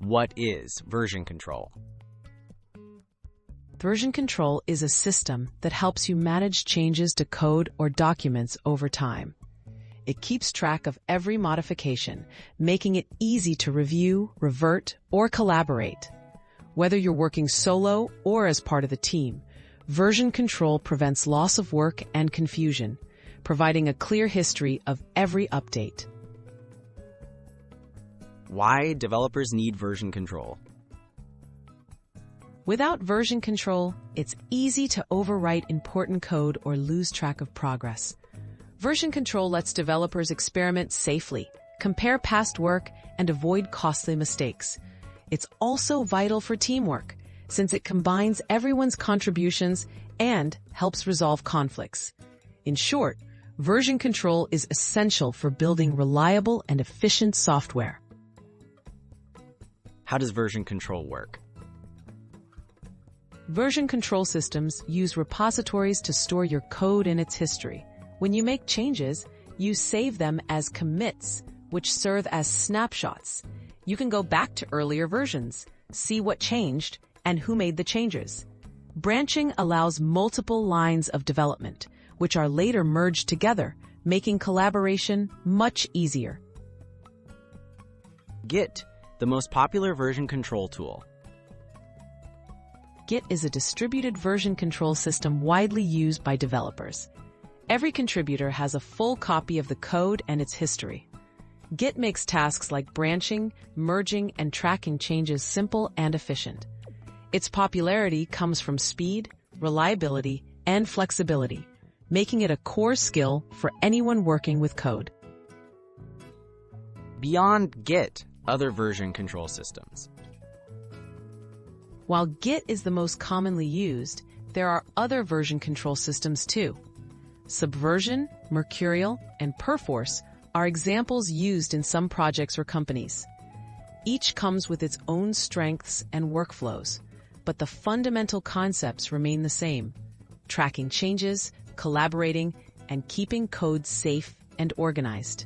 What is version control? Version control is a system that helps you manage changes to code or documents over time. It keeps track of every modification, making it easy to review, revert, or collaborate. Whether you're working solo or as part of the team, version control prevents loss of work and confusion, providing a clear history of every update. Why developers need version control? Without version control, it's easy to overwrite important code or lose track of progress. Version control lets developers experiment safely, compare past work, and avoid costly mistakes. It's also vital for teamwork, since it combines everyone's contributions and helps resolve conflicts. In short, version control is essential for building reliable and efficient software. How does version control work? Version control systems use repositories to store your code and its history. When you make changes, you save them as commits, which serve as snapshots. You can go back to earlier versions, see what changed, and who made the changes. Branching allows multiple lines of development, which are later merged together, making collaboration much easier. Git, the most popular version control tool. Git is a distributed version control system widely used by developers. Every contributor has a full copy of the code and its history. Git makes tasks like branching, merging, and tracking changes simple and efficient. Its popularity comes from speed, reliability, and flexibility, making it a core skill for anyone working with code. Beyond Git, other version control systems. While Git is the most commonly used, there are other version control systems too. Subversion, Mercurial, and Perforce are examples used in some projects or companies. Each comes with its own strengths and workflows, but the fundamental concepts remain the same: tracking changes, collaborating, and keeping code safe and organized.